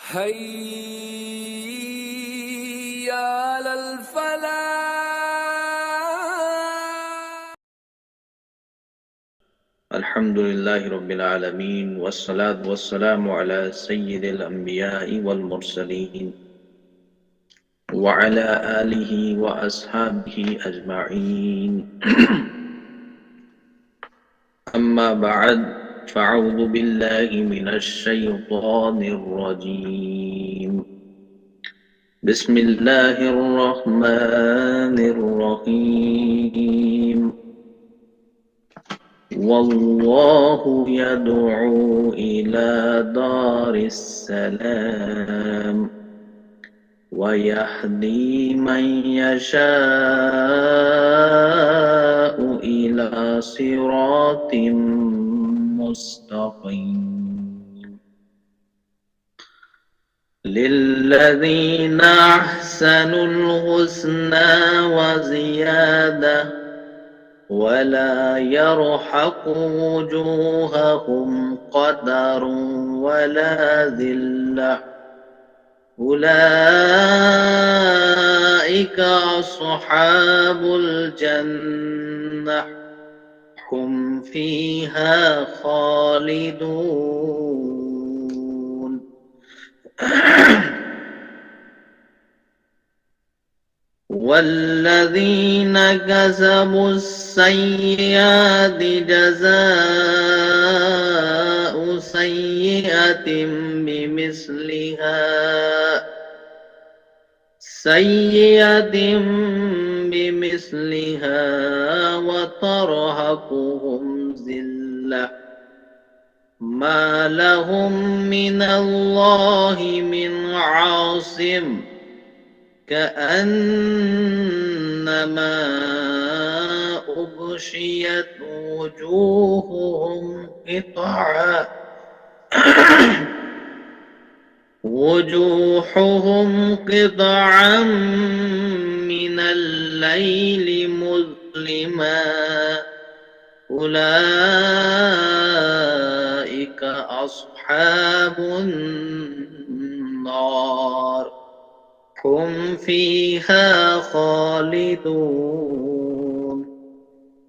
حي على الفلاح. الحمد لله رب العالمين، والصلاة والسلام على سيد الأنبياء والمرسلين وعلى آله وأصحابه أجمعين. أما بعد، فأعوذ بالله من الشيطان الرجيم. بسم الله الرحمن الرحيم. والله يدعو إلى دار السلام ويهدي من يشاء إلى صراط مستقيم. للذين أحسنوا الحسنى وزيادة ولا يرحق وجوههم قدر ولا ذلة. أولئك أصحاب الجنة هم فيها خالدون. والذين كسبوا السيئات جزاء سيئة بمثلها وترهقهم ذلة ما لهم من الله من عاصم كأنما أغشيت وجوههم قطعا من الليل مظلما. أولئك أصحاب النار هم فيها خالدون.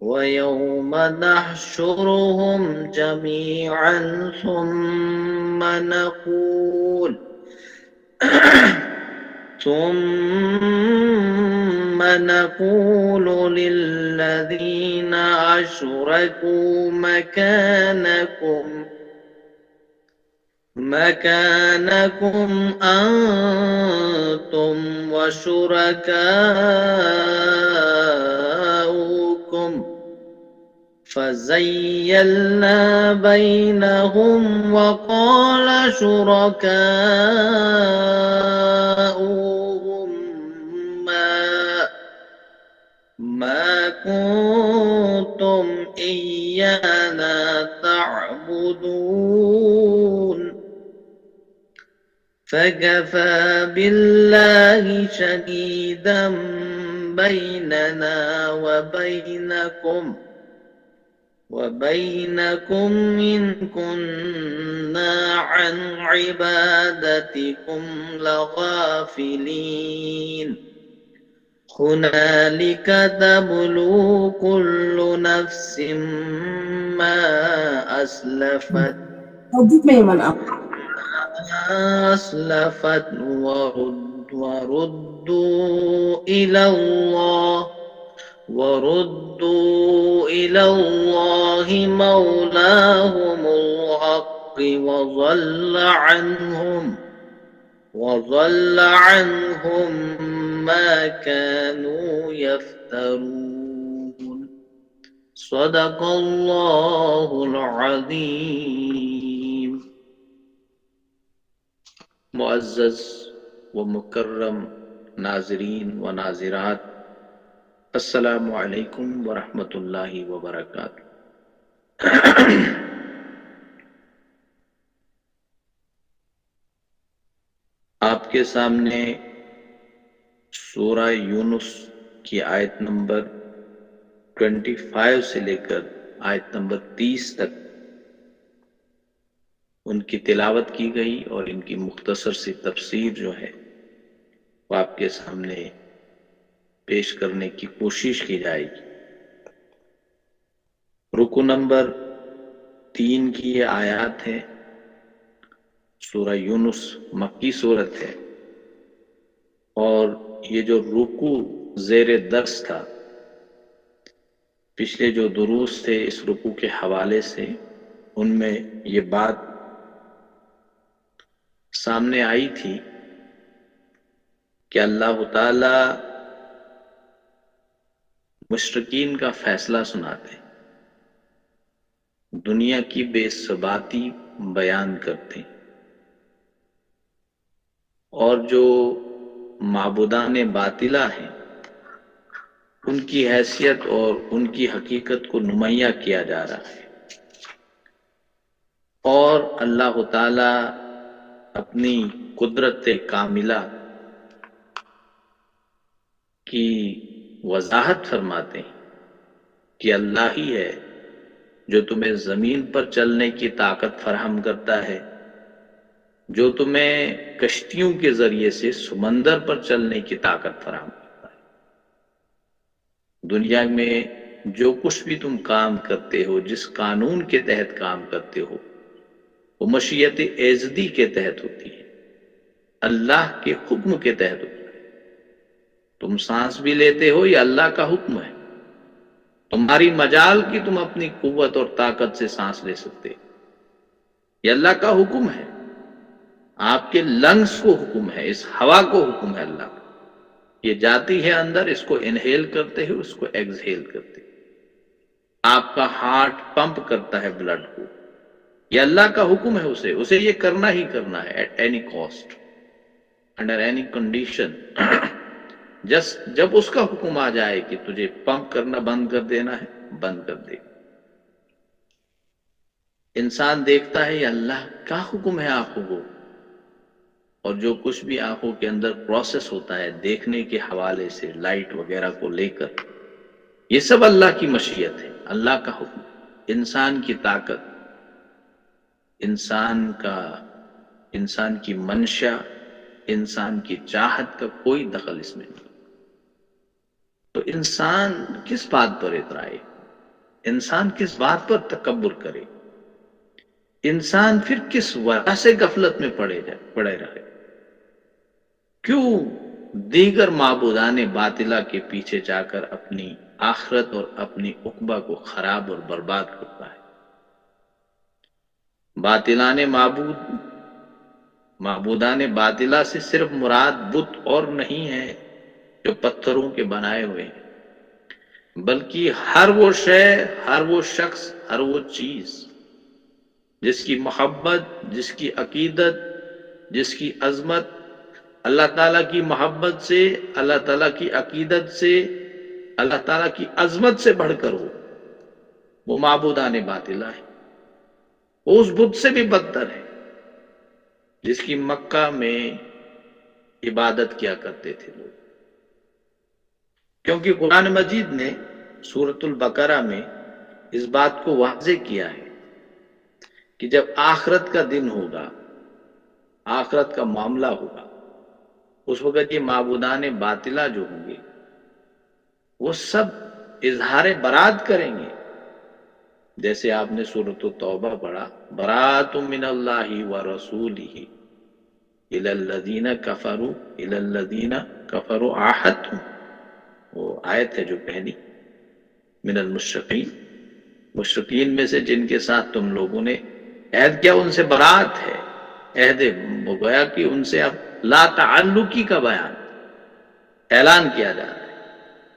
ويوم نحشرهم جميعا ثم نقول للذين أشركوا مكانكم أنتم وشركاؤكم فزيلنا بينهم وقال شركاؤهم ما كنتم إيانا تعبدون فكفى بالله شهيدا بيننا وبينكم إن كنا عن عبادتكم لغافلين. هنالك تبلو كل نفس ما أسلفت وردوا إلى الله مولاهم الحق وضل عنهم ما كانوا يفترون. صدق الله العظيم. معزز و مکرم ناظرین و ناظرات، السلام علیکم ورحمۃ اللہ وبرکاتہ۔ آپ کے سامنے سورہ یونس کی آیت نمبر 25 سے لے کر آیت نمبر 30 تک ان کی تلاوت کی گئی اور ان کی مختصر سی تفسیر جو ہے وہ آپ کے سامنے پیش کرنے کی کوشش کی جائے گی۔ رکوع نمبر 3 کی یہ آیات ہے، سورہ یونس مکی صورت ہے، اور یہ جو رکوع زیر درس تھا، پچھلے جو دروس تھے اس رکوع کے حوالے سے ان میں یہ بات سامنے آئی تھی کہ اللہ تعالی مشرکین کا فیصلہ سناتے ہیں، دنیا کی بے ثباتی بیان کرتے ہیں، اور جو معبودان باطلہ ہیں ان کی حیثیت اور ان کی حقیقت کو نمایاں کیا جا رہا ہے، اور اللہ تعالی اپنی قدرت کاملہ کی وضاحت فرماتے ہیں کہ اللہ ہی ہے جو تمہیں زمین پر چلنے کی طاقت فراہم کرتا ہے، جو تمہیں کشتیوں کے ذریعے سے سمندر پر چلنے کی طاقت فراہم کرتا ہے۔ دنیا میں جو کچھ بھی تم کام کرتے ہو، جس قانون کے تحت کام کرتے ہو، وہ مشیت ایزدی کے تحت ہوتی ہے، اللہ کے حکم کے تحت ہوتا ہے۔ تم سانس بھی لیتے ہو، یہ اللہ کا حکم ہے، تمہاری مجال کی تم اپنی قوت اور طاقت سے سانس لے سکتے، یہ اللہ کا حکم ہے، آپ کے لنگز کو حکم ہے، اس ہوا کو حکم ہے اللہ کا، یہ جاتی ہے اندر، اس کو انہیل کرتے ہو، اس کو ایکسہیل کرتے، آپ کا ہارٹ پمپ کرتا ہے بلڈ کو، یہ اللہ کا حکم ہے، اسے یہ کرنا ہی کرنا ہے، at any cost, under any condition. جب اس کا حکم آ جائے کہ تجھے پمپ کرنا بند کر دینا ہے، بند کر دے۔ انسان دیکھتا ہے یہ اللہ کا حکم ہے آنکھوں کو، اور جو کچھ بھی آنکھوں کے اندر پروسیس ہوتا ہے دیکھنے کے حوالے سے، لائٹ وغیرہ کو لے کر، یہ سب اللہ کی مشیت ہے، اللہ کا حکم۔ انسان کی طاقت، انسان کی منشا، انسان کی چاہت کا کوئی دخل اس میں نہیں۔ تو انسان کس بات پر اترائے، انسان کس بات پر تکبر کرے، انسان پھر کس وجہ سے غفلت میں پڑے رہے، کیوں دیگر معبودان باطلہ کے پیچھے جا کر اپنی آخرت اور اپنی عقبہ کو خراب اور برباد کرتا ہے۔ معبودان باطلہ سے صرف مراد بت اور نہیں ہے جو پتھروں کے بنائے ہوئے ہیں، بلکہ ہر وہ شے، ہر وہ شخص، ہر وہ چیز جس کی محبت، جس کی عقیدت، جس کی عظمت اللہ تعالیٰ کی محبت سے، اللہ تعالیٰ کی عقیدت سے، اللہ تعالیٰ کی عظمت سے بڑھ کر ہو، وہ معبودان باطلہ ہے، وہ اس بت سے بھی بدتر ہے جس کی مکہ میں عبادت کیا کرتے تھے لوگ۔ کیونکہ قرآن مجید نے سورۃ البقرہ میں اس بات کو واضح کیا ہے کہ جب آخرت کا دن ہوگا، آخرت کا معاملہ ہوگا، اس وقت یہ معبودان باطلہ جو ہوں گے وہ سب اظہار برات کریں گے، جیسے آپ نے سورۃ التوبہ پڑھا، برات من اللہ ورسولہ الی الذین کفروا عاہدتم، وہ آیت ہے جو پہلی، من المشرکین، مشرکین میں سے جن کے ساتھ تم لوگوں نے عہد کیا، ان سے برات ہے، عہد وہ گویا کہ ان سے اب لا تعلقی کا بیان اعلان کیا جا رہا ہے۔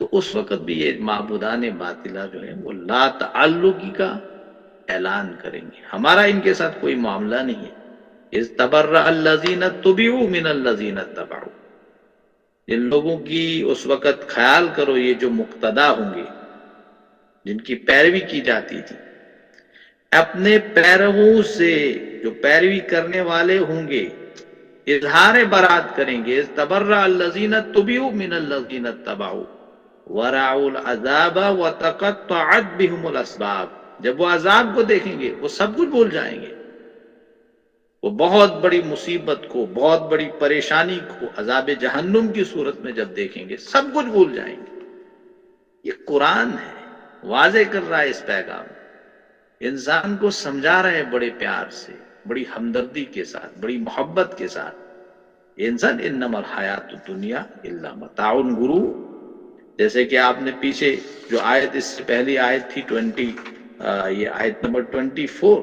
تو اس وقت بھی یہ معبودان باطلہ جو ہیں وہ لا تعلقی کا اعلان کریں گے، ہمارا ان کے ساتھ کوئی معاملہ نہیں ہے۔ اذ تبرأ الذین اتبعوا من الذین اتبعوا، جن لوگوں کی اس وقت خیال کرو یہ جو مقتدا ہوں گے، جن کی پیروی کی جاتی تھی، اپنے پیرووں سے جو پیروی کرنے والے ہوں گے اظہار برات کریں گے۔ اذ تبرأ الذین اتبعوا من الذین اتبعوا ورأوا العذاب وتقطعت بهم الاسباب، جب وہ عذاب کو دیکھیں گے وہ سب کچھ بھول جائیں گے، وہ بہت بڑی مصیبت کو، بہت بڑی پریشانی کو عذاب جہنم کی صورت میں جب دیکھیں گے سب کچھ بھول جائیں گے۔ یہ قرآن ہے، واضح کر رہا ہے اس پیغام، انسان کو سمجھا رہے ہیں بڑے پیار سے، بڑی ہمدردی کے ساتھ، بڑی محبت کے ساتھ۔ انسان انما الحیات الدنیا الا متاع الغرور، جیسے کہ آپ نے پیچھے جو آیت، اس سے پہلی آیت تھی 20، یہ آیت نمبر 24،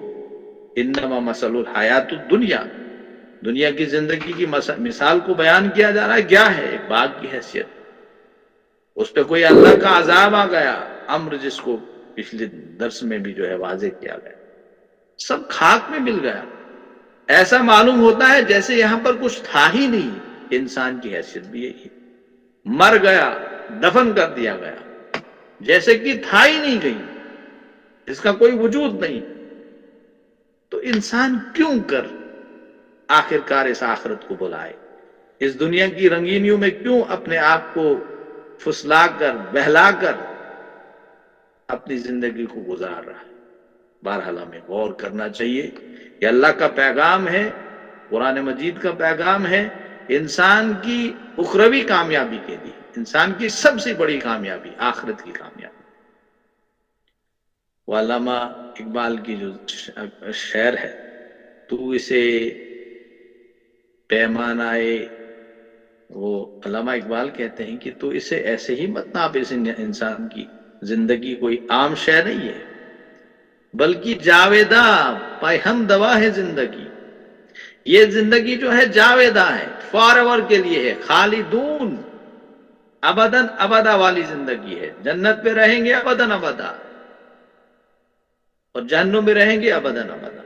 انما مثل الحیات الدنیا، دنیا کی زندگی کی مثال کو بیان کیا جا رہا ہے۔ کیا ہے؟ ایک باغ کی حیثیت، اس پہ کوئی اللہ کا عذاب آ گیا، امر جس کو پچھلے درس میں بھی جو ہے واضح کیا گیا، سب خاک میں مل گیا، ایسا معلوم ہوتا ہے جیسے یہاں پر کچھ تھا ہی نہیں۔ انسان کی حیثیت بھی یہی، مر گیا، دفن کر دیا گیا، جیسے کہ تھا ہی نہیں کہیں، اس کا کوئی وجود نہیں۔ تو انسان کیوں کر آخر کار اس آخرت کو بلائے، اس دنیا کی رنگینیوں میں کیوں اپنے آپ کو پھسلا کر، بہلا کر اپنی زندگی کو گزار رہا ہے؟ بہرحال ہمیں غور کرنا چاہیے، یہ اللہ کا پیغام ہے، قرآن مجید کا پیغام ہے، انسان کی اخروی کامیابی کے لیے، انسان کی سب سے بڑی کامیابی آخرت کی کامیابی۔ وہ علامہ اقبال کی جو شعر ہے، تو اسے پیمانائے، وہ علامہ اقبال کہتے ہیں کہ تو اسے ایسے ہی مت ناپ، اس انسان کی زندگی کوئی عام شے نہیں ہے، بلکہ جاویدہ پائہم دوا ہے زندگی۔ یہ زندگی جو ہے جاویدہ ہے، فار ایور کے لیے ہے، خالدون، ابداً ابدا والی زندگی ہے۔ جنت پہ رہیں گے ابداً ابدا، اور جہنم میں رہیں گے ابداً ابدا۔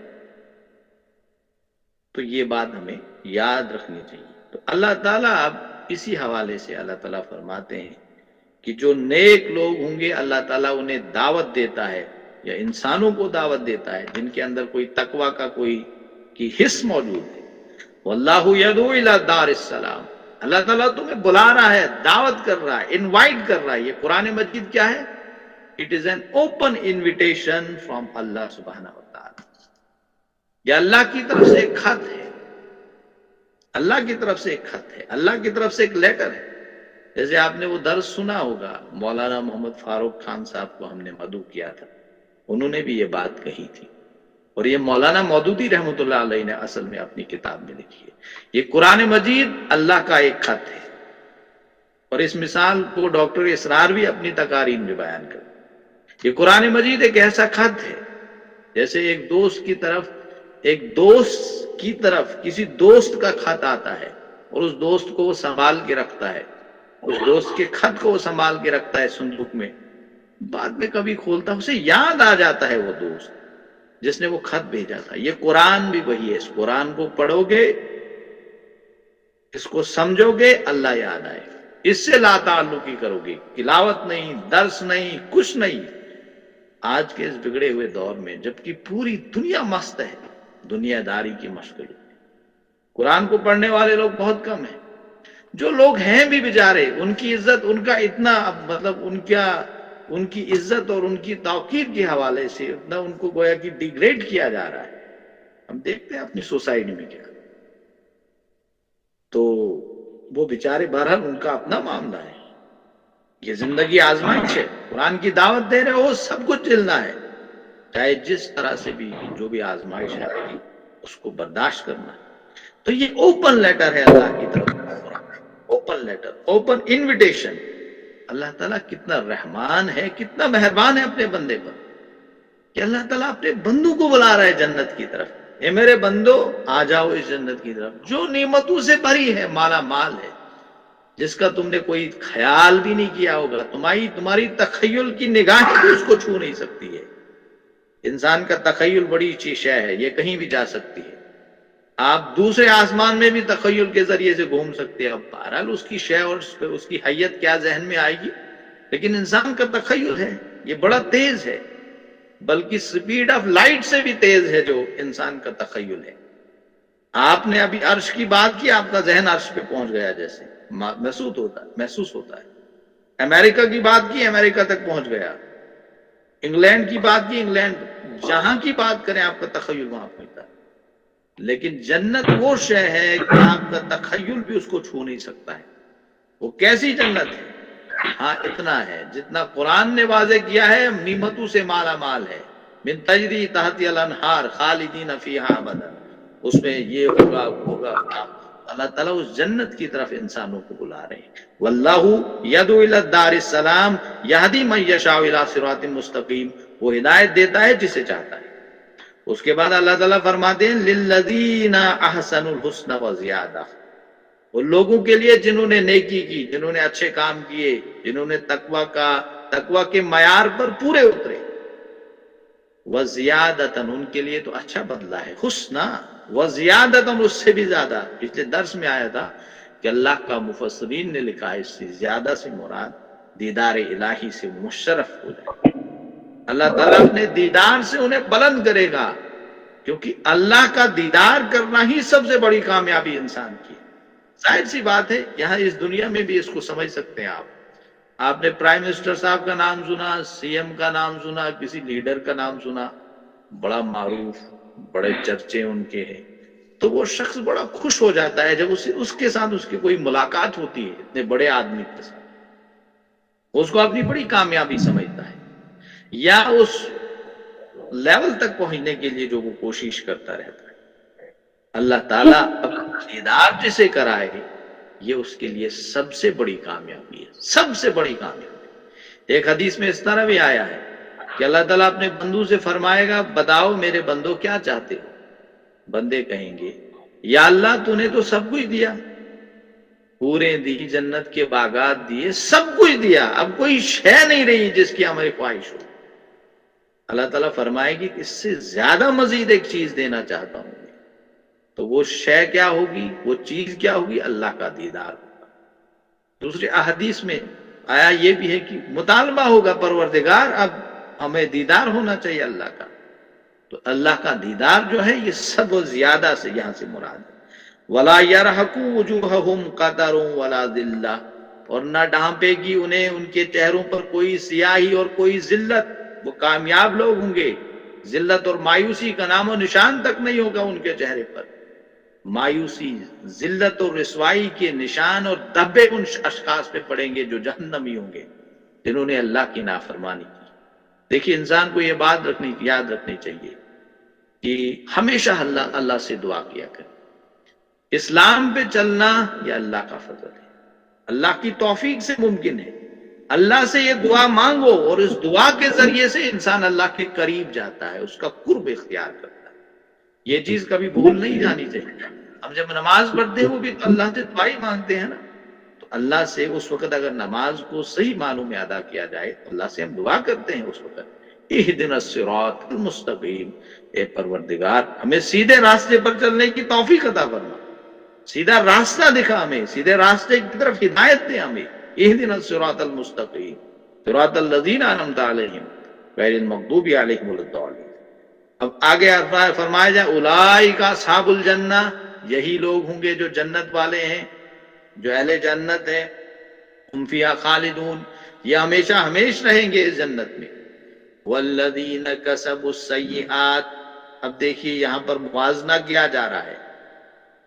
تو یہ بات ہمیں یاد رکھنی چاہیے۔ تو اللہ تعالیٰ اب اسی حوالے سے اللہ تعالیٰ فرماتے ہیں کہ جو نیک لوگ ہوں گے اللہ تعالیٰ انہیں دعوت دیتا ہے، یا انسانوں کو دعوت دیتا ہے جن کے اندر کوئی تقوی کا کوئی کی حص موجود ہے۔ واللہ یدعو الی دار السلام، اللہ تعالیٰ تمہیں بلا رہا ہے، دعوت کر رہا ہے، انوائٹ کر رہا ہے۔ یہ قرآن مجید کیا ہے؟ It is an open invitation from Allah سبحانہ وتعالی۔ یہ اللہ کی طرف سے ایک خط ہے، اللہ کی طرف سے ایک خط ہے، اللہ کی طرف سے ایک لیٹر ہے۔ جیسے آپ نے وہ درس سنا ہوگا، مولانا محمد فاروق خان صاحب کو ہم نے مدعو کیا تھا، انہوں نے بھی یہ بات کہی تھی، اور یہ مولانا مودودی رحمۃ اللہ علیہ نے اصل میں اپنی کتاب میں لکھی ہے۔ یہ قرآن مجید اللہ کا ایک خط ہے، اور اس مثال کو ڈاکٹر اسرار بھی اپنی تقاریر میں بیان کرتے۔ یہ قرآن مجید ایک ایسا خط ہے جیسے ایک دوست کی طرف کسی دوست کا خط آتا ہے، اور اس دوست کو وہ سنبھال کے رکھتا ہے، اس دوست کے خط کو وہ سنبھال کے رکھتا ہے صندوق میں، بعد میں کبھی کھولتا ہے، اسے یاد آ جاتا ہے وہ دوست جس نے وہ خط بھیجا تھا۔ یہ قرآن بھی وہی ہے، اس قرآن کو پڑھو گے، اس کو سمجھو گے، اللہ یاد آئے گا، اس سے لا تعلقی کرو گے، تلاوت نہیں، درس نہیں، کچھ نہیں۔ آج کے اس بگڑے ہوئے دور میں جبکہ پوری دنیا مست ہے دنیا داری کی مشغولی، قرآن کو پڑھنے والے لوگ بہت کم ہیں۔ جو لوگ ہیں بھی بیچارے، ان کی عزت، ان کا اتنا مطلب ان کی عزت اور ان کی توقیر کے حوالے سے اتنا ان کو گویا کہ ڈیگریڈ کیا جا رہا ہے۔ ہم دیکھتے ہیں اپنی سوسائٹی میں کیا، تو وہ بیچارے بہرحال ان کا اپنا معاملہ ہے۔ یہ زندگی آزمائش ہے، قرآن کی دعوت دے رہے ہو، سب کچھ جلنا ہے، چاہے جس طرح سے بھی جو بھی آزمائش ہے اس کو برداشت کرنا ہے۔ تو یہ اوپن لیٹر ہے اللہ کی طرف، اوپن لیٹر، اوپن انویٹیشن۔ اللہ تعالیٰ کتنا رحمان ہے، کتنا مہربان ہے اپنے بندے پر، کہ اللہ تعالیٰ اپنے بندوں کو بلا رہا ہے جنت کی طرف۔ اے میرے بندو، آ جاؤ اس جنت کی طرف جو نعمتوں سے بھری ہے، مالا مال ہے، جس کا تم نے کوئی خیال بھی نہیں کیا ہوگا، تمہاری تخیل کی نگاہیں بھی اس کو چھو نہیں سکتی ہے۔ انسان کا تخیل بڑی چیز شے ہے، یہ کہیں بھی جا سکتی ہے، آپ دوسرے آسمان میں بھی تخیل کے ذریعے سے گھوم سکتے ہیں۔ اب بہرحال اس کی شے اور اس کی حیت کیا ذہن میں آئے گی، لیکن انسان کا تخیل ہے، یہ بڑا تیز ہے، بلکہ سپیڈ آف لائٹ سے بھی تیز ہے جو انسان کا تخیل ہے۔ آپ نے ابھی عرش کی بات کی، آپ کا ذہن عرش پہ پہنچ گیا جیسے محسوس ہوتا ہے۔ امریکہ کی بات کی، امریکہ تک پہنچ گیا۔ انگلینڈ کی بات کی، انگلینڈ، جہاں کی بات کریں آپ کا تخیل وہاں پہنچتا ہے۔ لیکن جنت وہ شے ہے کہ آپ کا تخیل بھی اس کو چھو نہیں سکتا ہے. وہ کیسی جنت ہے؟ ہاں اتنا ہے جتنا قرآن نے واضح کیا ہے، نعمتوں سے مالا مال ہے. من تجری تحتی الانہار خالدین فیہا ابدا، اس میں یہ ہوگا ہوگا. اللہ تعالیٰ اس جنت کی طرف انسانوں کو بلا رہے ہیں. واللہ یدعو الی الدار السلام یہدی من یشاء الی صراط مستقیم، وہ ہدایت دیتا ہے جسے چاہتا ہے. اس کے بعد اللہ تعالیٰ فرماتے ہیں للذین احسنوا الحسنى وزیادہ، ان لوگوں کے لیے جنہوں نے نیکی کی، جنہوں نے اچھے کام کیے، جنہوں نے تقوی کے معیار پر پورے اترے. وزیادتاً، ان کے لیے تو اچھا بدلہ ہے، حسنہ وزیادتاً، اس سے بھی زیادہ. پچھلے درس میں آیا تھا کہ اللہ کا مفسرین نے لکھا ہے اس سے زیادہ سے مراد دیدار الہی سے مشرف ہو جائے. اللہ تعالیٰ اپنے دیدار سے انہیں بلند کرے گا، کیونکہ اللہ کا دیدار کرنا ہی سب سے بڑی کامیابی انسان کی. ظاہر سی بات ہے، یہاں اس دنیا میں بھی اس کو سمجھ سکتے ہیں. آپ نے پرائم منسٹر صاحب کا نام سنا، سی ایم کا نام سنا، کسی لیڈر کا نام سنا، بڑا معروف، بڑے چرچے ان کے ہیں، تو وہ شخص بڑا خوش ہو جاتا ہے جب اس کے ساتھ اس کی کوئی ملاقات ہوتی ہے. اتنے بڑے آدمی کے ساتھ اس کو اپنی بڑی کامیابی سمجھتا ہے، یا اس لیول تک پہنچنے کے لیے جو وہ کوشش کرتا رہتا ہے. اللہ تعالیٰ اپنا دیدار جسے کرائے یہ اس کے لیے سب سے بڑی کامیابی ہے، سب سے بڑی کامیابی. ایک حدیث میں اس طرح بھی آیا ہے کہ اللہ تعالیٰ اپنے بندوں سے فرمائے گا بتاؤ میرے بندو کیا چاہتے ہو. بندے کہیں گے یا اللہ تو نے تو سب کچھ دیا، پورے دی، جنت کے باغات دیے، سب کچھ دیا، اب کوئی شے نہیں رہی جس کی ہماری خواہش ہو. اللہ تعالیٰ فرمائے گی اس سے زیادہ مزید ایک چیز دینا چاہتا ہوں. تو وہ شے کیا ہوگی، وہ چیز کیا ہوگی؟ اللہ کا دیدار ہوگا. دوسرے احادیث میں آیا یہ بھی ہے کہ مطالبہ ہوگا پروردگار اب ہمیں دیدار ہونا چاہیے اللہ کا. تو اللہ کا دیدار جو ہے یہ سب زیادہ سے یہاں سے مراد ہے. وَلَا يَرْحَقُ وُجُوهَهُمْ قَتَرٌ وَلَا ذِلَّةٌ، اور نہ ڈھانپے گی انہیں ان کے چہروں پر کوئی سیاہی اور کوئی ذلت. وہ کامیاب لوگ ہوں گے، ذلت اور مایوسی کا نام و نشان تک نہیں ہوگا ان کے چہرے پر. مایوسی، ذلت اور رسوائی کے نشان اور دبے ان اشخاص پہ پڑیں گے جو جہنمی ہوں گے، جنہوں نے اللہ کی نافرمانی کی. دیکھیے انسان کو یہ بات یاد رکھنی چاہیے کہ ہمیشہ اللہ سے دعا کیا کرے. اسلام پہ چلنا یہ اللہ کا فضل ہے، اللہ کی توفیق سے ممکن ہے. اللہ سے یہ دعا مانگو اور اس دعا کے ذریعے سے انسان اللہ کے قریب جاتا ہے، اس کا قرب اختیار کرتا ہے. یہ چیز کبھی بھول نہیں جانی چاہیے. ہم جب نماز پڑھتے ہیں وہ بھی تو اللہ سے دعا ہی مانگتے ہیں نا. تو اللہ سے اس وقت اگر نماز کو صحیح معنوں میں ادا کیا جائے تو اللہ سے ہم دعا کرتے ہیں اس وقت اہدنا الصراط المستقیم، اے پروردگار ہمیں سیدھے راستے پر چلنے کی توفیق عطا فرما، سیدھا راستہ دکھا، ہمیں سیدھے راستے کی طرف ہدایت دے. ہمیں اہدنا الصراط المستقیم صراط الذین انعمت علیہم غیر المغضوب علیہم ولا الضالین. اب آگے فرمایا جائے اولئک اصحاب الجنہ، یہی لوگ ہوں گے جو جنت والے ہیں، جو اہل جنت ہیں. ہم فیہا خالدون، یہ ہمیشہ ہمیش رہیں گے اس جنت میں. والذین کسبوا السیئات، اب دیکھیے یہاں پر موازنہ کیا جا رہا ہے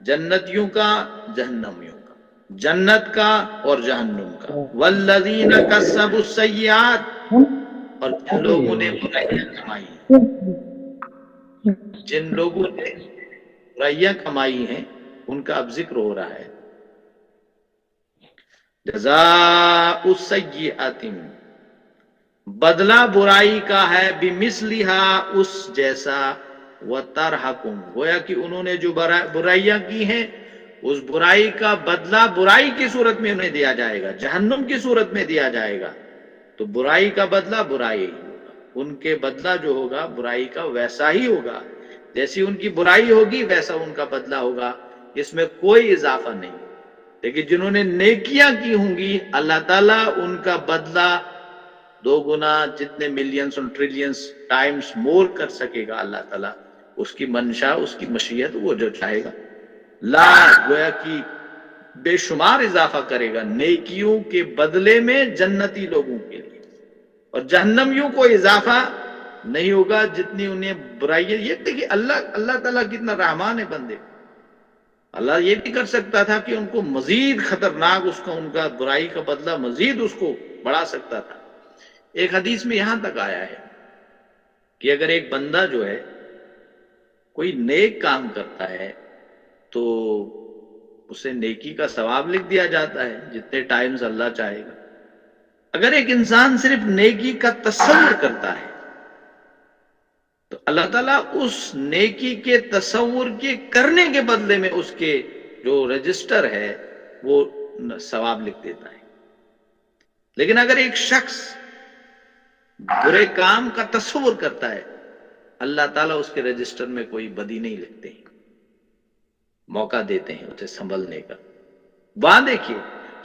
جنتیوں کا جہنمیوں کا، جنت کا اور جہنم کا. والذین کسبوا السیئات، اور جن لوگوں نے برائیاں کمائی، جن لوگوں نے برائیاں کمائی ہیں ان کا اب ذکر ہو رہا ہے. جزاء السیئات، بدلہ برائی کا ہے، بمثلھا، اس جیسا. وترحقہم، گویا کہ انہوں نے جو برائیاں کی ہیں اس برائی کا بدلہ برائی کی صورت میں انہیں دیا جائے گا، جہنم کی صورت میں دیا جائے گا. تو برائی کا بدلہ برائی ہی ہوگا، ان کے بدلہ جو ہوگا برائی کا ویسا ہی ہوگا، جیسی ان کی برائی ہوگی ویسا ان کا بدلہ ہوگا، اس میں کوئی اضافہ نہیں. لیکن جنہوں نے نیکیاں کی ہوں گی اللہ تعالیٰ ان کا بدلہ دو گنا، جتنے ملینز اور ٹریلینز ٹائمز مور کر سکے گا اللہ تعالیٰ. اس کی منشا، اس کی مشیت، وہ جو چاہے گا لا، گویا کہ بے شمار اضافہ کرے گا نیکیوں کے بدلے میں جنتی لوگوں کے لیے، اور جہنمیوں کو اضافہ نہیں ہوگا جتنی انہیں برائیاں. یہ دیکھیے اللہ تعالیٰ کتنا رحمان ہے بندے. اللہ یہ بھی کر سکتا تھا کہ ان کو مزید خطرناک ان کا برائی کا بدلہ مزید اس کو بڑھا سکتا تھا. ایک حدیث میں یہاں تک آیا ہے کہ اگر ایک بندہ جو ہے کوئی نیک کام کرتا ہے تو اسے نیکی کا ثواب لکھ دیا جاتا ہے جتنے ٹائمز اللہ چاہے گا. اگر ایک انسان صرف نیکی کا تصور کرتا ہے تو اللہ تعالیٰ اس نیکی کے تصور کے کرنے کے بدلے میں اس کے جو رجسٹر ہے وہ ثواب لکھ دیتا ہے. لیکن اگر ایک شخص برے کام کا تصور کرتا ہے اللہ تعالیٰ اس کے رجسٹر میں کوئی بدی نہیں لکھتے ہیں، موقع دیتے ہیں اسے سنبھلنے کا. وہاں دیکھیے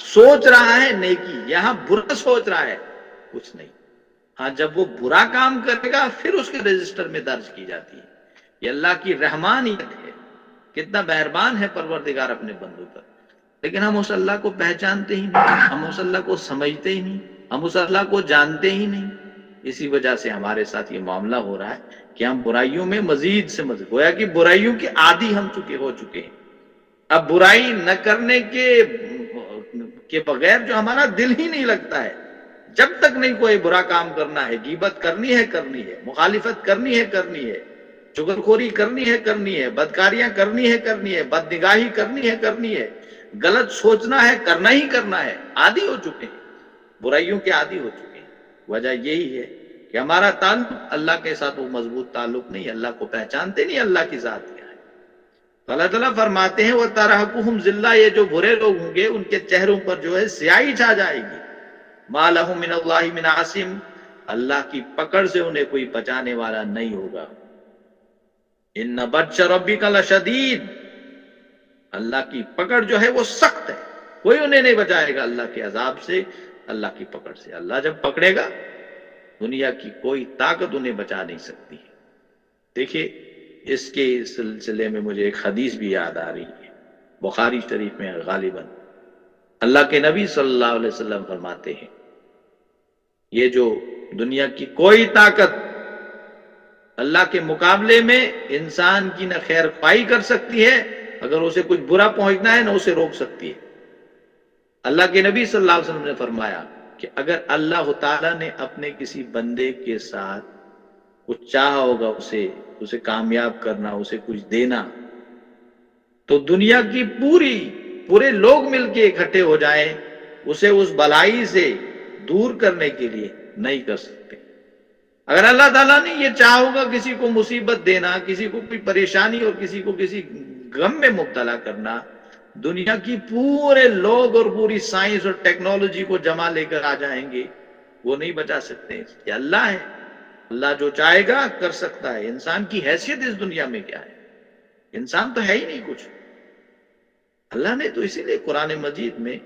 سوچ رہا ہے نیکی، یہاں برا سوچ رہا ہے کچھ نہیں. ہاں جب وہ برا کام کرے گا پھر اس کے رجسٹر میں درج کی جاتی ہے. یہ اللہ کی رحمانیت ہے، کتنا مہربان ہے پروردگار اپنے بندوں پر. لیکن ہم اس اللہ کو پہچانتے ہی نہیں، ہم اس اللہ کو سمجھتے ہی نہیں، ہم اس اللہ کو جانتے ہی نہیں. اسی وجہ سے ہمارے ساتھ یہ معاملہ ہو رہا ہے کہ ہم برائیوں میں مزید سے مزید گویا کہ برائیوں کے عادی ہم ہو چکے ہیں. اب برائی نہ کرنے کے بغیر جو ہمارا دل ہی نہیں لگتا ہے. جب تک نہیں کوئی برا کام کرنا ہے، غیبت کرنی ہے، مخالفت کرنی ہے، چغلخوری کرنی ہے، بدکاریاں کرنی ہے، بد نگاہی کرنی ہے، غلط سوچنا ہے، کرنا ہی کرنا ہے. عادی ہو چکے ہیں، برائیوں کے عادی ہو چکے ہیں. وجہ یہی ہے کہ ہمارا تعلق اللہ کے ساتھ وہ مضبوط تعلق نہیں، اللہ کو پہچانتے نہیں، اللہ کی ذات کیا ہے. تو اللہ تعالیٰ فرماتے ہیں وَتَرْهَقُهُمْ ذِلَّةٌ، یہ جو برے لوگ ہوں گے ان کے چہروں پر جو ہے سیاہی چھا جائے گی. مَا لَهُم مِّنَ اللَّهِ مِنْ عَاصِمٍ، اللہ کی پکڑ سے انہیں کوئی بچانے والا نہیں ہوگا. إِنَّ بَطْشَ رَبِّكَ لَشَدِيدٌ، اللہ کی پکڑ جو ہے وہ سخت ہے، کوئی انہیں نہیں بچائے گا اللہ کے عذاب سے، اللہ کی پکڑ سے. اللہ جب پکڑے گا دنیا کی کوئی طاقت انہیں بچا نہیں سکتی. دیکھیے اس کے سلسلے میں مجھے ایک حدیث بھی یاد آ رہی ہے، بخاری شریف میں غالباً اللہ کے نبی صلی اللہ علیہ وسلم فرماتے ہیں یہ جو دنیا کی کوئی طاقت اللہ کے مقابلے میں انسان کی نہ خیر خواہی کر سکتی ہے، اگر اسے کچھ برا پہنچنا ہے نہ اسے روک سکتی ہے. اللہ کے نبی صلی اللہ علیہ وسلم نے فرمایا کہ اگر اللہ تعالیٰ نے اپنے کسی بندے کے ساتھ کچھ چاہا ہوگا اسے کامیاب کرنا، اسے کچھ دینا، تو دنیا کی پورے لوگ مل کے اکٹھے ہو جائیں اسے اس بلائی سے دور کرنے کے لیے نہیں کر سکتے. اگر اللہ تعالیٰ نے یہ چاہا ہوگا کسی کو مصیبت دینا، کسی کو کوئی پریشانی اور کسی کو کسی غم میں مبتلا کرنا، دنیا کی پورے لوگ اور پوری سائنس اور ٹیکنالوجی کو جمع لے کر آ جائیں گے، وہ نہیں بچا سکتے. یہ اللہ ہے، اللہ جو چاہے گا کر سکتا ہے. انسان کی حیثیت اس دنیا میں کیا ہے؟ انسان تو ہے ہی نہیں کچھ. اللہ نے تو اسی لیے قرآن مجید میں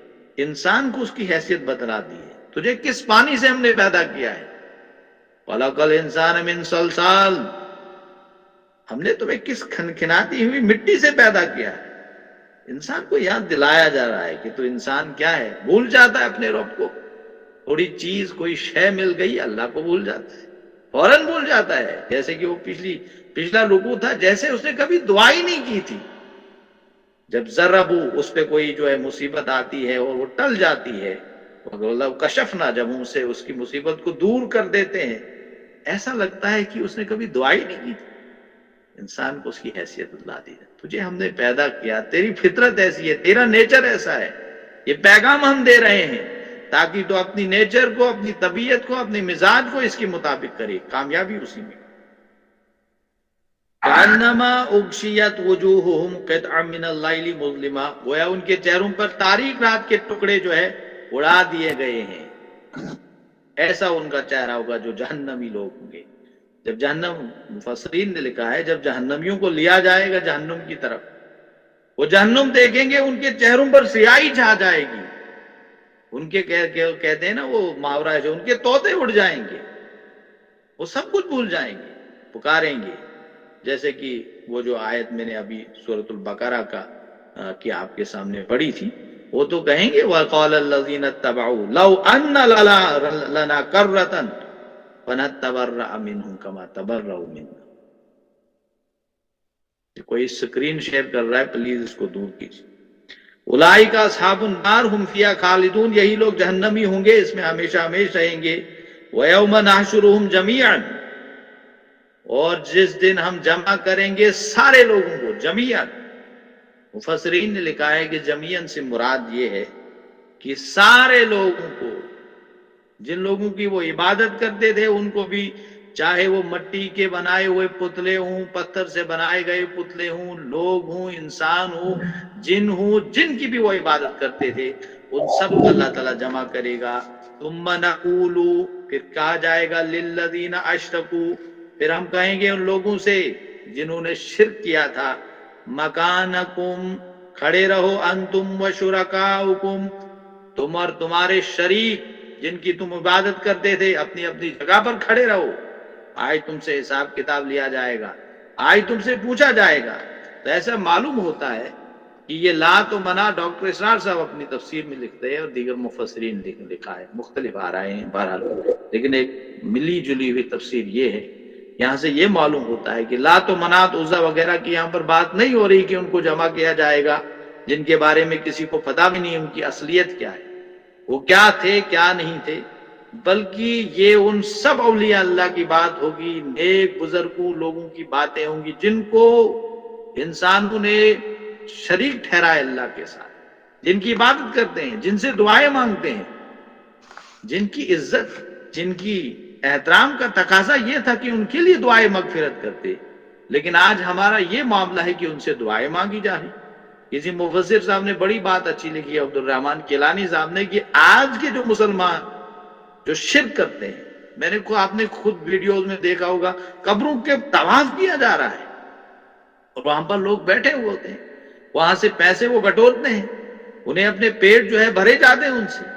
انسان کو اس کی حیثیت بتلا دی ہے. تجھے کس پانی سے ہم نے پیدا کیا ہے؟ خلق الانسان من صلصال، ہم نے تمہیں کس کھنکھناتی ہوئی مٹی سے پیدا کیا ہے. انسان کو یاد دلایا جا رہا ہے کہ تو انسان کیا ہے، بھول جاتا ہے اپنے رب کو. تھوڑی چیز کوئی شے مل گئی اللہ کو بھول جاتا ہے، فوراً بھول جاتا ہے. جیسے کہ وہ پچھلا رکوع تھا، جیسے اس نے کبھی دعا ہی نہیں کی تھی. جب ذربو اس پہ کوئی جو ہے مصیبت آتی ہے اور وہ ٹل جاتی ہے، کشفنا، جب ہم سے اس کی مصیبت کو دور کر دیتے ہیں، ایسا لگتا ہے کہ اس نے کبھی دعا ہی نہیں کی تھی. انسان کو اس کی حیثیت بتلا دی ہے. تجھے ہم نے پیدا کیا، تیری فطرت ایسی ہے، تیرا نیچر ایسا ہے. یہ پیغام ہم دے رہے ہیں تاکہ تو اپنی نیچر کو، اپنی طبیعت کو، اپنے مزاج کو اس کے مطابق کرے، کامیابی اسی میں. کانما اغشیت وجوہہم قطعا من اللیل مظلما، گویا ان کے چہروں پر تاریک رات کے ٹکڑے جو ہے اڑا دیے گئے ہیں. ایسا ان کا چہرہ ہوگا جو جہنمی لوگ ہوں گے. جب جہنم، مفسرین نے لکھا ہے جب جہنمیوں کو لیا جائے گا جہنم کی طرف، وہ جہنم دیکھیں گے ان کے چہروں پر سیاہی چھا جائے گی. ان کے کہتے ہیں نا وہ محاورہ ہے، جو ان کے طوطے اڑ جائیں گے، وہ سب کچھ بھول جائیں گے، پکاریں گے. جیسے کہ وہ جو آیت میں نے ابھی سورۃ البقرہ کی آپ کے سامنے پڑھی تھی، وہ تو کہیں گے وَقَالَ الَّذِينَ اتَّبَعُوا لَوْ أَنَّ لَنَا كَرَّةً فَنَتَّبَرَّأَ مِنْهُمْ كَمَا تَبَرَّؤُوا مِنَّا. کوئی اسکرین شیئر کر رہا ہے، پلیز اس کو دور کیجیے. اولئک اصحاب النار ہم فیہا خالدون، یہی لوگ جہنمی ہوں گے، اس میں ہمیشہ ہمیشہ رہیں گے. وَيَوْمَ نَحْشُرُهُمْ جَمِيعًا، اور جس دن ہم جمع کریں گے سارے لوگوں کو جمیعاً. مفسرین نے لکھا ہے کہ جمیعاً سے مراد یہ ہے کہ سارے لوگوں کو، جن لوگوں کی وہ عبادت کرتے تھے ان کو بھی، چاہے وہ مٹی کے بنائے ہوئے پتلے ہوں، پتھر سے بنائے گئے پتلے ہوں، لوگ ہوں، انسان ہوں، جن ہوں، جن کی بھی وہ عبادت کرتے تھے، ان سب کو اللہ تعالیٰ جمع کرے گا. ثم نقول، پھر کہا جائے گا للذین اشرکوا، پھر ہم کہیں گے ان لوگوں سے جنہوں نے شرک کیا تھا، مکانکم، کھڑے رہو، انتم و شرکاؤکم، تم اور تمہارے شریک جن کی تم عبادت کرتے تھے، اپنی اپنی جگہ پر کھڑے رہو. آج تم سے حساب کتاب لیا جائے گا، آج تم سے پوچھا جائے گا. تو ایسا معلوم ہوتا ہے کہ یہ لات و منات ڈاکٹر اسرار صاحب اپنی تفسیر میں لکھتے ہیں اور دیگر مفسرین نے لکھا ہے، مختلف آ رہے ہیں بہرحال، لیکن ایک ملی جلی ہوئی تفسیر یہ ہے. یہاں سے یہ معلوم ہوتا ہے کہ لات و منات عزا وغیرہ کی یہاں پر بات نہیں ہو رہی کہ ان کو جمع کیا جائے گا، جن کے بارے میں کسی کو پتہ بھی نہیں ان کی اصلیت کیا ہے، وہ کیا تھے کیا نہیں تھے، بلکہ یہ ان سب اولیاء اللہ کی بات ہوگی، نیک بزرگوں لوگوں کی باتیں ہوں گی جن کو انسانوں نے شریک ٹھہرائے اللہ کے ساتھ، جن کی عبادت کرتے ہیں، جن سے دعائیں مانگتے ہیں، جن کی عزت، جن کی احترام کا تقاضا یہ تھا کہ ان کے لیے دعائیں مغفرت کرتے. لیکن آج ہمارا یہ معاملہ ہے کہ ان سے دعائیں مانگی جا رہی. کسی مفسر صاحب نے بڑی بات اچھی لکھی، عبد الرحمن کیلانی صاحب نے، کہ آج کے جو مسلمان جو شرک کرتے ہیں، میں نے آپ نے خود ویڈیوز میں دیکھا ہوگا، قبروں کے طواف کیا جا رہا ہے اور وہاں پر لوگ بیٹھے ہوئے ہوتے ہیں، وہاں سے پیسے وہ بٹورتے ہیں، انہیں اپنے پیٹ جو ہے بھرے جاتے ہیں ان سے.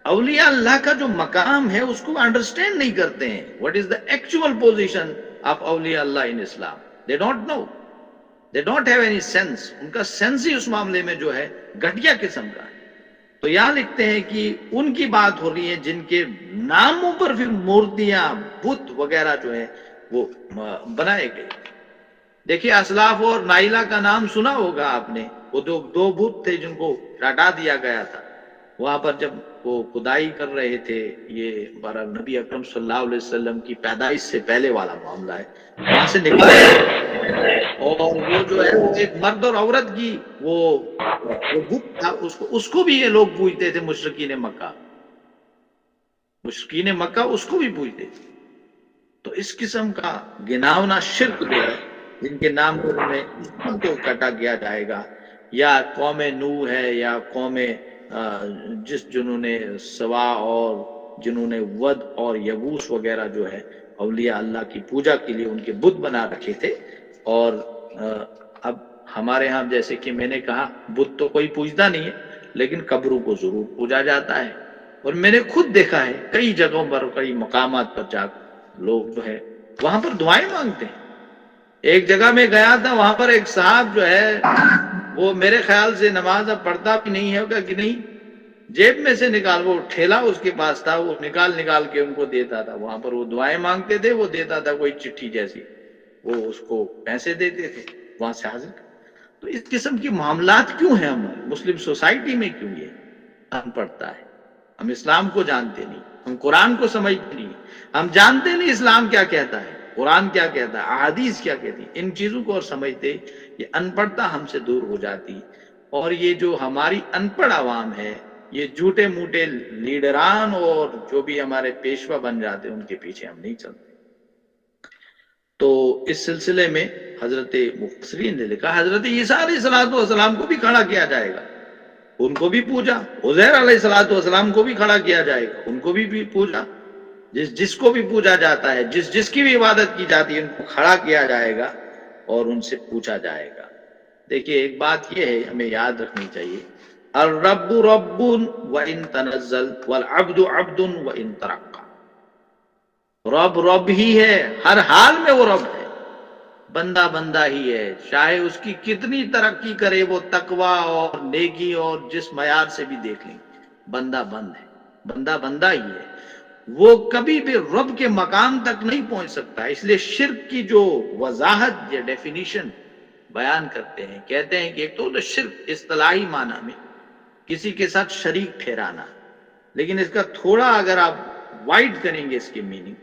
اولیاء اللہ کا جو مقام ہے اس کو انڈرسٹینڈ نہیں کرتے ہیں. What is the actual position of اولیاء اللہ in Islam? They don't know, they don't have any sense. ان کا سینس ہی اس معاملے میں جو ہے گھٹیا قسم کا ہے. تو یہاں لکھتے ہیں کہ ان کی بات ہو رہی ہے جن کے ناموں پر پھر مورتیاں، بت وغیرہ جو ہے وہ بنائے گئے. دیکھیے اسلاف اور نائلہ کا نام سنا ہوگا آپ نے، وہ دو بت تھے جن کو ہٹا دیا گیا تھا. وہاں پر جب وہ کھدائی کر رہے تھے، یہ ہمارا نبی اکرم صلی اللہ علیہ وسلم کی پیدائش سے پہلے والا معاملہ ہے، وہاں سے نکلے اور وہ جو ہے وہ ایک مرد اور عورت کی وہ بت تھا، اس کو بھی یہ لوگ پوجتے تھے. مشرکین مکہ اس کو بھی پوجتے تھے. تو اس قسم کا گناونا شرک جو ہے، جن کے نام پر انہیں کو کٹا کیا جائے گا، یا قوم نوح ہے، یا قوم جنہوں نے سوا اور جنہوں نے ود اور یغوث وغیرہ جو ہے اولیاء اللہ کی پوجا کے لیے ان کے بت بنا رکھے تھے. اور اب ہمارے ہاں جیسے کہ میں نے کہا بت تو کوئی پوجتا نہیں ہے، لیکن قبروں کو ضرور پوجا جاتا ہے. اور میں نے خود دیکھا ہے کئی جگہوں پر، کئی مقامات پر جا لوگ جو ہے وہاں پر دعائیں مانگتے ہیں. ایک جگہ میں گیا تھا، وہاں پر ایک صاحب جو ہے وہ میرے خیال سے نماز اب پڑھتا بھی نہیں ہوگا کہ نہیں، جیب میں سے نکال، وہ ٹھیلا اس کے پاس تھا، وہ نکال کے ان کو دیتا تھا. وہاں پر وہ دعائیں مانگتے تھے، وہ دیتا تھا کوئی چٹھی جیسی، وہ اس کو پیسے دیتے تھے وہاں سے حاضر. تو اس قسم کی معاملات کیوں ہیں ہمارے مسلم سوسائٹی میں؟ کیوں یہ ان پڑھتا ہے؟ ہم اسلام کو جانتے نہیں، ہم قرآن کو سمجھتے نہیں، ہم جانتے نہیں اسلام کیا کہتا ہے، قرآن کیا کہتا ہے، احادیث کیا کہتی ہے. ان چیزوں کو اور سمجھتے یہ ان پڑھتا ہم سے دور ہو جاتی. اور یہ جو ہماری ان پڑھ عوام ہے، یہ جھوٹے موٹے لیڈران اور جو بھی ہمارے پیشوا بن جاتے ہیں ان کے پیچھے ہم نہیں چلتے. تو اس سلسلے میں حضرت مفسرین نے لکھا حضرت عیسیٰ علیہ السلام کو بھی کھڑا کیا جائے گا، ان کو بھی پوجا. عزیر علیہ السلام کو بھی کھڑا کیا جائے گا، ان کو بھی پوجا. جس کو بھی پوجا جاتا ہے، جس کی بھی عبادت کی جاتی ہے، ان کو کھڑا کیا جائے گا اور ان سے پوچھا جائے گا. دیکھیے ایک بات یہ ہے ہمیں یاد رکھنی چاہیے، الرب رب وان تنزل والعبد عبد وان ترقى. رب رب ہی ہے، ہر حال میں وہ رب ہے، بندہ بندہ ہی ہے. چاہے اس کی کتنی ترقی کرے وہ تقوی اور نیکی اور جس معیار سے بھی دیکھ لیں، بندہ بند ہے، بندہ بندہ ہی ہے. وہ کبھی بھی رب کے مقام تک نہیں پہنچ سکتا. اس لیے شرک کی جو وضاحت یا ڈیفینیشن بیان کرتے ہیں، کہتے ہیں کہ ایک تو شرک اصطلاحی معنی میں کسی کے ساتھ شریک ٹھہرانا، لیکن اس کا تھوڑا اگر آپ وائڈ کریں گے اس کی میننگ،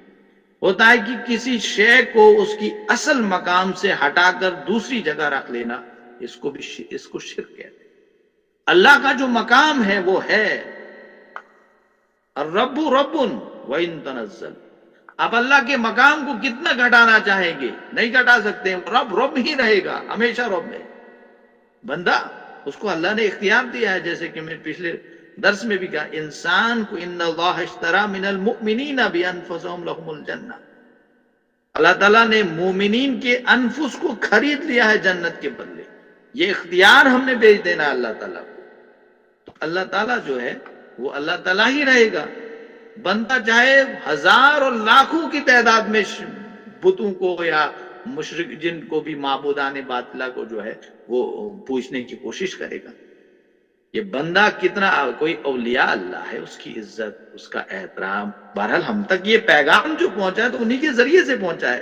ہوتا ہے کہ کسی شے کو اس کی اصل مقام سے ہٹا کر دوسری جگہ رکھ لینا، اس کو شرک کہتے ہیں. اللہ کا جو مقام ہے وہ ہے الرب رب وَإِن تنزل. آپ اللہ کے مقام کو کتنا گھٹانا چاہیں گے، نہیں گھٹا سکتے. رب رب ہی رہے گا، ہمیشہ رب ہے. بندہ اس کو اللہ نے اختیار دیا ہے، جیسے کہ میں پچھلے درس میں بھی کہا، انسان کو ان اللہ اشترى من المؤمنین بانفسهم لهم الجنہ، اللہ تعالیٰ نے مومنین کے انفس کو خرید لیا ہے جنت کے بدلے. یہ اختیار ہم نے بھیج دینا اللہ تعالیٰ کو. تو اللہ تعالیٰ جو ہے وہ اللہ تعالیٰ ہی رہے گا. بندہ چاہے ہزار اور لاکھوں کی تعداد میں بتوں کو یا مشرک جن کو بھی معبودان باطلہ کو جو ہے وہ پوچھنے کی کوشش کرے گا. یہ بندہ کتنا، کوئی اولیاء اللہ ہے، اس کی عزت، اس کا احترام. بہرحال ہم تک یہ پیغام جو پہنچا ہے تو انہی کے ذریعے سے پہنچا ہے.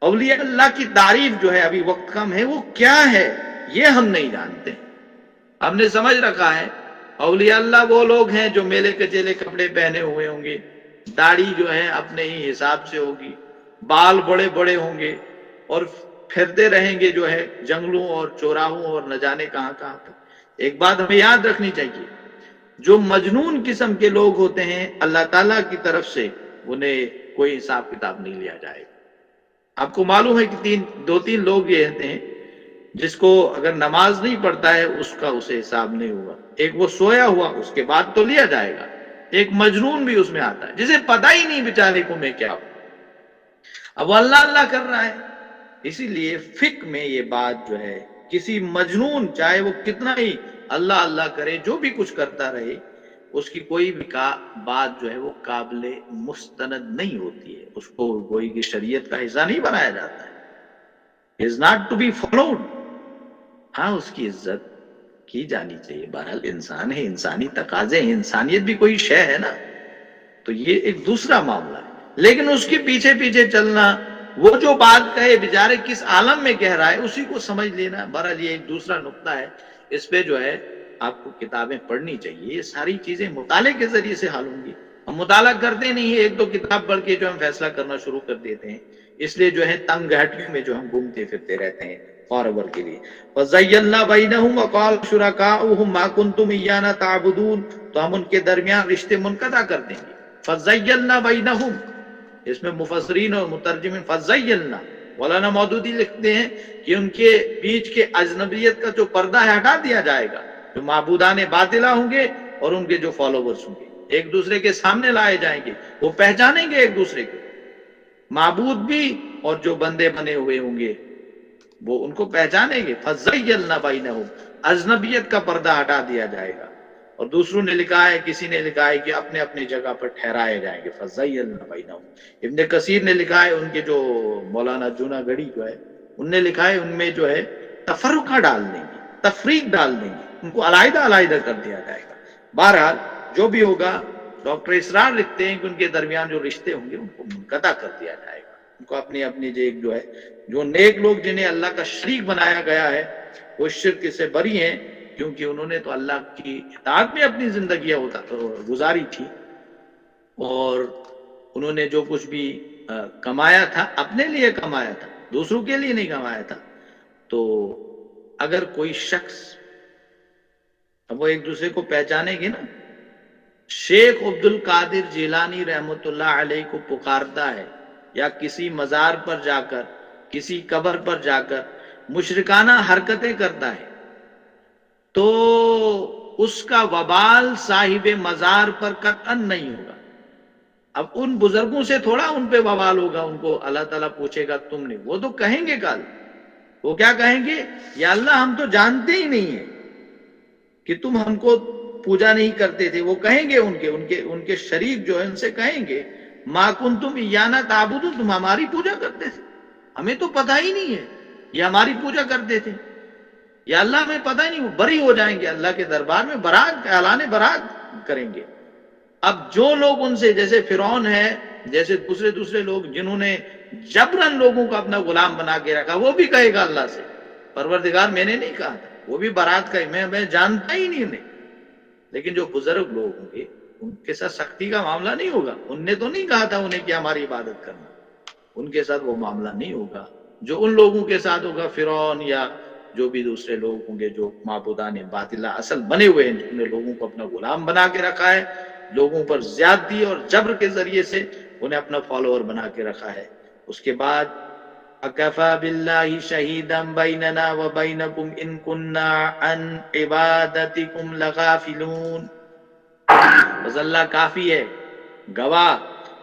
اولیاء اللہ کی تعریف جو ہے، ابھی وقت کم ہے، وہ کیا ہے یہ ہم نہیں جانتے. ہم نے سمجھ رکھا ہے اولیاء اللہ وہ لوگ ہیں جو میلے کچیلے کپڑے پہنے ہوئے ہوں گے، داڑھی جو ہے اپنے ہی حساب سے ہوگی، بال بڑے بڑے ہوں گے اور پھرتے رہیں گے جو ہے جنگلوں اور چوراہوں اور نہ جانے کہاں کہاں تک. ایک بات ہمیں یاد رکھنی چاہیے، جو مجنون قسم کے لوگ ہوتے ہیں اللہ تعالیٰ کی طرف سے انہیں کوئی حساب کتاب نہیں لیا جائے گا. آپ کو معلوم ہے کہ دو تین لوگ یہ ہوتے ہیں جس کو اگر نماز نہیں پڑھتا ہے اس کا اسے حساب نہیں ہوگا. ایک وہ سویا ہوا، اس کے بعد تو لیا جائے گا. ایک مجنون بھی اس میں آتا ہے جسے پتہ ہی نہیں بیچارے کو میں کیا ہوں. اب وہ اللہ اللہ کر رہا ہے. اسی لیے فقہ میں یہ بات جو ہے، کسی مجنون چاہے وہ کتنا ہی اللہ اللہ کرے، جو بھی کچھ کرتا رہے، اس کی کوئی بھی بات جو ہے وہ قابل مستند نہیں ہوتی ہے. اس کو کوئی کی شریعت کا حصہ نہیں بنایا جاتا ہے. is not to be followed. ہاں اس کی عزت کی جانی چاہیے. بہرحال انسان ہے، انسانی تقاضے ہیں، انسانیت بھی کوئی شے ہے نا، تو یہ ایک دوسرا معاملہ ہے. لیکن اس کے پیچھے پیچھے چلنا، وہ جو بات کہے بیچارے کس عالم میں کہہ رہا ہے اسی کو سمجھ لینا، بہرحال یہ ایک دوسرا نقطہ ہے. اس پہ جو ہے آپ کو کتابیں پڑھنی چاہیے. یہ ساری چیزیں مطالعے کے ذریعے سے حل ہوں گی. ہم مطالعہ کرتے نہیں ہیں، ایک دو کتاب پڑھ کے جو ہم فیصلہ کرنا شروع کر دیتے ہیں. اس لیے جو ہے تنگ گھاٹیوں میں جو ہم گھومتے پھرتے رہتے ہیں فارور کے لیے. وَزَيَّلْنَا بَيْنَهُمْ وَقَالَ شُرَكَاؤُهُمْ مَا كُنْتُمْ إِيَّانَا تَعْبُدُونَ. تو ہم ان کے درمیان رشتے منقطع کر دیں گے. فَزَيَّلْنَا بَيْنَهُمْ، اس میں مفسرین اور مترجمین فَزَيَّلْنَا، مولانا مودودی لکھتے ہیں کہ ان کے بیچ کے اجنبیت کا جو پردہ ہے ہٹا دیا جائے گا. جو معبودان باطلہ ہوں گے اور ان کے جو فالوورز ہوں گے ایک دوسرے کے سامنے لائے جائیں گے، وہ پہچانیں گے ایک دوسرے کو. معبود بھی اور جو بندے بنے ہوئے ہوں گے وہ ان کو پہچانیں گے. فَزَيَّلْنَا بَيْنَهُمْ، اجنبیت کا پردہ ہٹا دیا جائے گا. اور دوسروں نے لکھا ہے، کسی نے لکھا ہے کہ اپنے اپنی جگہ پر ٹھہرائے جائیں گے. فَزَيَّلْنَا بَيْنَهُمْ. ابن کثیر نے لکھا ہے، ان کے جو مولانا جونا گڑھی جو ہے ان نے لکھا ہے، ان میں جو ہے تفرقہ ڈال دیں گے، تفریق ڈال دیں گے، ان کو علیحدہ علیحدہ کر دیا جائے گا. بہرحال جو بھی ہوگا، ڈاکٹر اسرار لکھتے ہیں کہ ان کے درمیان جو رشتے ہوں گے ان کو منقطع کر دیا جائے گا. ان کو اپنی اپنی جو ہے جو نیک لوگ جنہیں اللہ کا شریک بنایا گیا ہے وہ شرک سے بری ہیں، کیونکہ انہوں نے تو اللہ کی اطاعت میں اپنی زندگیاں گزاری تھی، اور انہوں نے جو کچھ بھی کمایا تھا اپنے لیے کمایا تھا، دوسروں کے لیے نہیں کمایا تھا. تو اگر کوئی شخص، اب وہ ایک دوسرے کو پہچانیں گے نا، شیخ عبد القادر جیلانی رحمۃ اللہ علیہ کو پکارتا ہے یا کسی مزار پر جا کر، کسی قبر پر جا کر مشرکانہ حرکتیں کرتا ہے، تو اس کا وبال صاحب مزار پر قطعا نہیں ہوگا. اب ان بزرگوں سے تھوڑا ان پہ وبال ہوگا، ان کو اللہ تعالیٰ پوچھے گا تم نے، وہ تو کہیں گے کل، وہ کیا کہیں گے؟ یا اللہ ہم تو جانتے ہی نہیں ہیں کہ تم ہم کو پوجا نہیں کرتے تھے. وہ کہیں گے ان کے شریک جو ہے ان سے کہیں گے ما کنتم ایانا تعبدون، تم ہماری پوجا کرتے تھے، ہمیں تو پتہ ہی نہیں ہے یہ ہماری پوجا کرتے تھے. یا اللہ ہمیں پتہ ہی نہیں. وہ بری ہو جائیں گے اللہ کے دربار میں، برات اعلان برات کریں گے. اب جو لوگ ان سے، جیسے فرعون ہے، جیسے دوسرے لوگ جنہوں نے جبرن لوگوں کو اپنا غلام بنا کے رکھا، وہ بھی کہے گا اللہ سے پروردگار میں نے نہیں کہا تھا، وہ بھی برات کا میں جانتا ہی نہیں انہیں۔ لیکن جو بزرگ لوگ ہوں گے ان کے ساتھ سختی کا معاملہ نہیں ہوگا، ان نے تو نہیں کہا تھا انہیں کہ ہماری عبادت کرنا، ان کے ساتھ وہ معاملہ نہیں ہوگا جو ان لوگوں کے ساتھ ہوگا، فرعون یا جو بھی دوسرے لوگ ہوں گے جو معبودان باطلہ اصل بنے ہوئے ہیں، جنہوں نے لوگوں کو اپنا غلام بنا کے رکھا ہے، لوگوں پر زیادتی اور جبر کے ذریعے سے انہیں اپنا فالوور بنا کے رکھا ہے۔ اس کے بعد اکفا باللہ شہیدا بیننا وبینکم ان کننا عن عبادتکم لغافلون، بس اللہ کافی ہے گواہ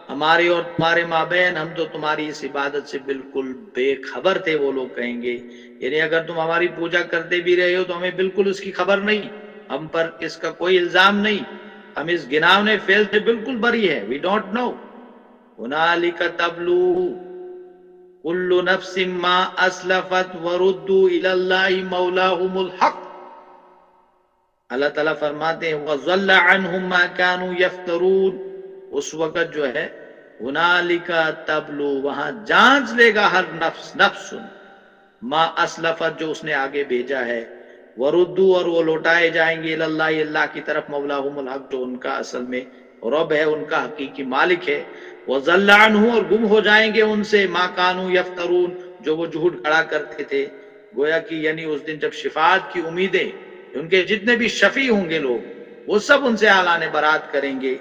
ہمارے اور تمہارے مابین، ہم تو تمہاری اس عبادت سے بالکل بے خبر تھے۔ وہ لوگ کہیں گے یعنی اگر تم ہماری پوجا کرتے بھی رہے ہو تو ہمیں بالکل اس کی خبر نہیں، ہم پر اس کا کوئی الزام نہیں، ہم اس گناہونے فعل سے بالکل بری ہے، وی ڈونٹ نو۔ ہنالک تبلو کل نفس ما اسلفت وردوا الی اللہ مولاہم الحق، اللہ تعالیٰ فرماتے ہیں وَضَلَّ عَنْهُمْ مَا كَانُوا يَفْتَرُونَ، اس وقت جو ہے هُنَالِكَ تَبْلُو، وہاں جانچ لے گا ہر نفس ما اسلفت، جو اس نے آگے بھیجا ہے، وردو، اور وہ لوٹائے جائیں گے اللہ، اللہ کی طرف، مولاہم الحق، جو ان کا اصل میں رب ہے، ان کا حقیقی مالک ہے، وَضَلَّ عَنْهُ، اور گم ہو جائیں گے ان سے، مَا كَانُوا يَفْتَرُونَ، جو وہ جھوٹ کھڑا کرتے تھے۔ گویا کہ یعنی اس دن جب شفاعت کی امیدیں، ان کے جتنے بھی شفیع ہوں گے لوگ، وہ سب ان سے اعلان برات کریں گے،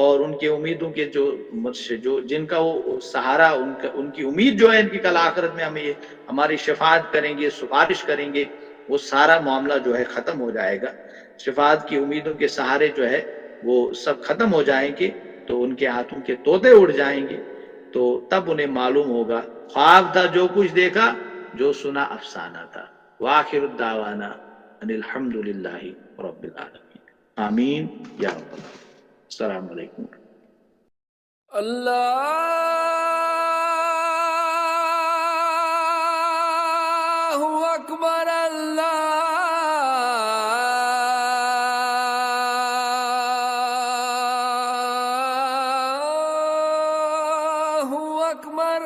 اور ان کی امیدوں کے جو جن کا وہ سہارا، ان کی امید جو ہے ان کی کل آخرت میں ہمیں ہماری شفاعت کریں گے، سفارش کریں گے، وہ سارا معاملہ جو ہے ختم ہو جائے گا، شفاعت کی امیدوں کے سہارے جو ہے وہ سب ختم ہو جائیں گے، تو ان کے ہاتھوں کے طوطے اڑ جائیں گے، تو تب انہیں معلوم ہوگا خواب تھا جو کچھ دیکھا، جو سنا افسانہ تھا۔ وآخر الدعوانا ان الحمد للہ رب العالمین، آمین یا رب العالمین۔ السلام علیکم۔ اللہ اکبر، اللہ اکبر۔